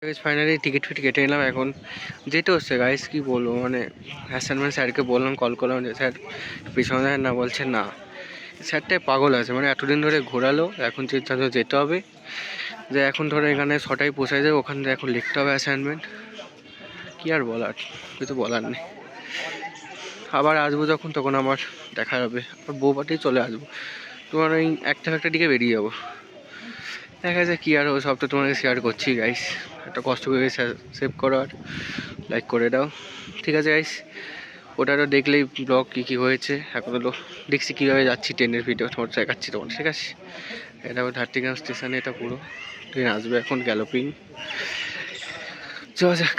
Guys finally ticket কেটে নিলাম। এখন যেতে হচ্ছে গাইস, কি বলবো, মানে অ্যাসাইনমেন্ট স্যারকে বললাম, কল করলাম যে স্যার পিছনে দেয় না, বলছে না। স্যারটাই পাগল আছে, মানে এতদিন ধরে ঘোরালো, এখন সিদ্ধান্ত যেতে হবে যে এখন ধরো এখানে ছটায় পোষায় যায়, ওখান থেকে এখন লিখতে হবে অ্যাসাইনমেন্ট। কি আর বলার, কিছু বলার নেই। আবার আসবো যখন, তখন আমার দেখা হবে, আবার বউবাটেই চলে আসবো। তোমার ওই একটা দিকে বেরিয়ে যাবো, দেখা যায় কী আর সব তো তোমাকে শেয়ার করছি গাইস। একটা কষ্ট করে সেভ করো আর লাইক করে দাও, ঠিক আছে গাইস। ওটা তো দেখলেই ব্লগ কী হয়েছে। এখন হলো দেখছি কীভাবে যাচ্ছি, ট্রেনের ভিডিও তোমার দেখাচ্ছি তোমার, ঠিক আছে। এটা ধারটিগ্রাম স্টেশনে, এটা পুরো ট্রেন আসবে এখন গ্যালোপিং। চলো যাক,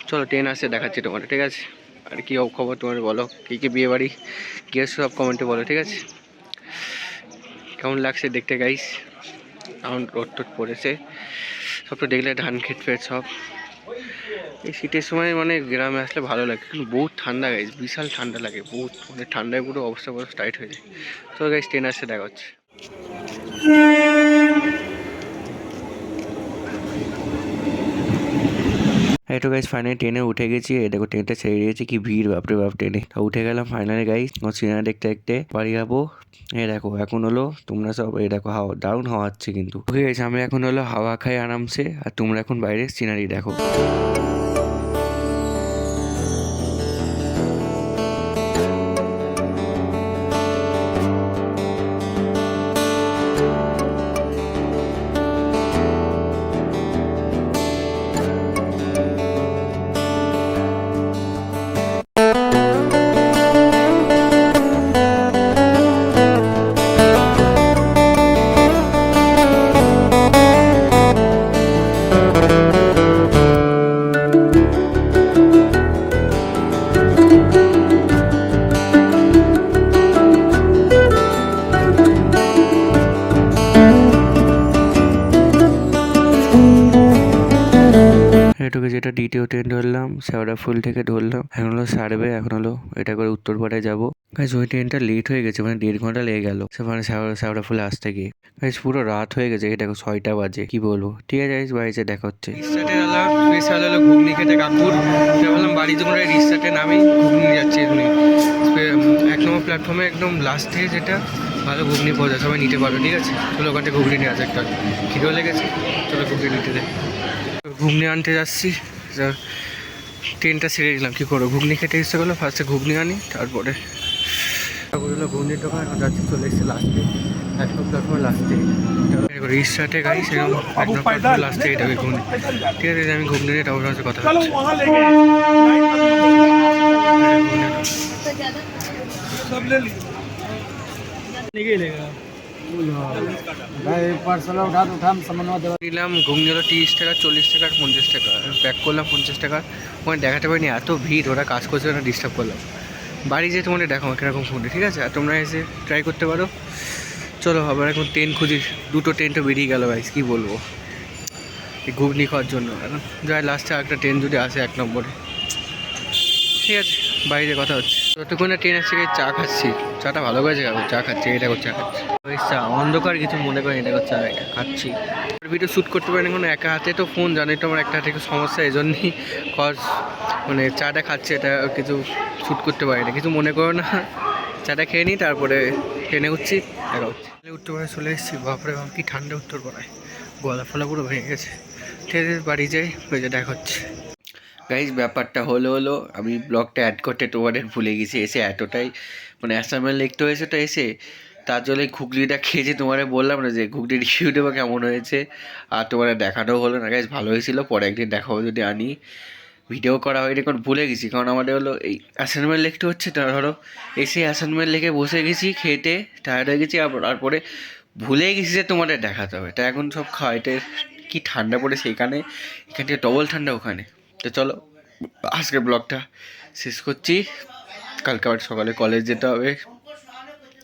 চলো ট্রেন আসে দেখাচ্ছি তোমার, ঠিক আছে। আর কী খবর তোমার বলো, কী বিয়ে বাড়ি গিয়েছো সব কমেন্টে বলো, ঠিক আছে। কেমন লাগছে দেখতে গাইস, এখন রোদ টোদ পড়েছে, সব তো দেখলে ধান ক্ষেত ফেট সব। এই শীতের সময় মানে গ্রামে আসলে ভালো লাগে, কিন্তু বহুত ঠান্ডা গাইস, বিশাল ঠান্ডা লাগে, বহুত মানে ঠান্ডায় পুরো অবস্থা পুরো টাইট হয়ে যায়। তো গাইস ট্রেন আসছে, দেখা হচ্ছে। এই তো গাইস ফাইনালি ট্রেনে উঠে গেছি। এই দেখো ট্রেনটা ছেড়ে দিয়েছি, কি ভিড় বাপরে বাপ ট্রেনে। উঠে গেলাম ফাইনালি গাইস, সিনেমা দেখতে দেখতে বাড়ি যাবো। এই দেখো এখন হলো তোমরা সব, এই দেখো হাওয়া, দারুণ হাওয়া হচ্ছে কিন্তু। ঠিক আছে, আমি এখন হলো হাওয়া খাই আরামসে, আর তোমরা এখন বাইরে সিনারি দেখো। এটুকু যেটা দ্বিতীয় ট্রেন ধরলাম, শেওড়াফুল থেকে ধরলাম, এখন হলো সার্ভে, এখন হলো এটা করে উত্তরপাড়ায় যাবো। গাইস ওই ট্রেনটা লেট হয়ে গেছে, মানে 1.5 ঘন্টা লেগে গেল সেখানে শেওড়াফুলে আসতে গিয়ে। গাইস পুরো রাত হয়ে গেছে, এই দেখো 6টা বাজে, কি বলবো। ঠিক আছে গাইস, বাড়িতে দেখা হচ্ছে। স্পেশাল হলো ঘুগনি খেতে কাকুর, বললাম বাড়ি তোমরা রিস্টার্টে নামি ঘুগনি যাচ্ছে এমনি। 1 নম্বর প্ল্যাটফর্মে একদম লাস্টে যেটা ভালো ঘুগনি পাওয়া যায়, সবাই নিতে পারবে, ঠিক আছে। চলো ওখানটা ঘুগনি নিয়ে আসে, একটা খিদেও লেগেছে, চলো ঘুগনি নিতে দেয়। ঘুগনি আনতে যাচ্ছি, ট্রেনটা ছেড়ে দিলাম, কী করবো, ঘুগনি খেতে ইচ্ছে করলো, ফার্স্টে ঘুগনি আনি, তারপরে ঘুগনির দোকান। এখন যাচ্ছি, চলে এসেছে লাস্টে, একদম প্ল্যাটফর্মের লাস্টে রিস্টার্টে গাড়ি, সেরকম একদম প্ল্যাটফর্মের লাস্টে এটা ঘুগনি। ঠিক আছে, আমি ঘুগনি নিয়ে তারপর হচ্ছে কথা দিলাম। ঘুগনি হলো 30 টাকা, 40 টাকা, 50 টাকা। প্যাক করলাম 50 টাকা। ওখানে দেখাতে পারিনি, এত ভিড়, ওরা কাজ করছে না, ডিস্টার্ব করলাম। বাড়ি যেয়ে তোমাদের দেখাবো কীরকম ঘুগনি, ঠিক আছে। আর তোমরা এসে ট্রাই করতে পারো। চলো আবার এখন ট্রেন খুঁজি, দুটো ট্রেন তো বেরিয়ে গেল ভাই, কী বলবো, এই ঘুগনি খাওয়ার জন্য। এখন যাই লাস্টে একটা ট্রেন যদি আসে 1 নম্বরে, ঠিক আছে, বাইরে কথা হচ্ছে। যতক্ষণে ট্রেন আসছে চা খাচ্ছি, চাটা ভালো করেছে খাবো, চা খাচ্ছি, এটা করছে চা খাচ্ছি। ওই চা অন্ধকার কিছু মনে করেন, এটা করছে চা খাচ্ছি। ভিডিও শ্যুট করতে পারি না, একা হাতে তো ফোন, জানি তো আমার একটা হাতে একটু সমস্যা, এই জন্যই মানে চাটা খাচ্ছে, এটা কিছু শ্যুট করতে পারি না, কিছু মনে করো না। চাটা খেয়ে নিই, তারপরে ট্রেনে উঠছি, দেখা হচ্ছে। উত্তরপাড়ায় চলে এসেছি, বাপরে বাপ কি ঠান্ডা উত্তরপাড়ায়, গলা ফলা পুরো ভেঙে গেছে। ঠিক আছে বাড়ি যাই, ওই যে দেখা হচ্ছে। গাইজ ব্যাপারটা হলো আমি ব্লগটা অ্যাড করতে তোমাদের ভুলে গেছি, এসে এতটাই মানে অ্যাসাইনমেন্ট লিখতে হয়েছে, তো এসে তার জন্য ঘুগনিটা খেয়েছি। তোমাদের বললাম না যে ঘুগনি রিভিউ দেবো কেমন হয়েছে, আর তোমার দেখানো হলো না। গাইজ ভালো হয়েছিল, পরে একদিন দেখাবো যদি আনি। ভিডিও করা হয়নি কারণ ভুলে গেছি, কারণ আমাদের হলো এই অ্যাসাইনমেন্ট লিখতে হচ্ছে, ধরো এসে অ্যাসাইনমেন্ট লিখে বসে গেছি, খেতে টায়ার্ড হয়ে গেছি, তারপরে ভুলে গেছি যে তোমাদের দেখাতে হবে। তা এখন সব খাওয়াইতে কি ঠান্ডা পড়েছে এখানে থেকে ডবল ঠান্ডা ওখানে। তো চলো আজকের ব্লগটা শেষ করছি, কালকে আবার সকালে কলেজ যেতে হবে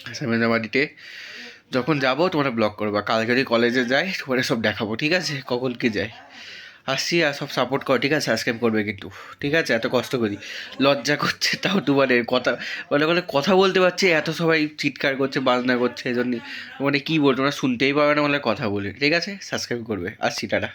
অ্যাসাইনমেন্ট জমা দিতে। যখন যাবো তোমরা ব্লগ করবা, কালকে যদি কলেজে যাই তোমাদের সব দেখাবো, ঠিক আছে, কখন কি যায়। আসছি, আর সব সাপোর্ট করো, ঠিক আছে, সাবস্ক্রাইব করবে কিন্তু, ঠিক আছে। এত কষ্ট করি, লজ্জা করছে তাও তোমাদের কথা বলে কথা বলতে পারছি, এত সবাই চিৎকার করছে, বাজনা করছে, এই জন্যই মানে কী বলতো, তোমরা শুনতেই পাবে না বলে কথা বলে, ঠিক আছে, সাবস্ক্রাইব করবে। আসছি, টাটা।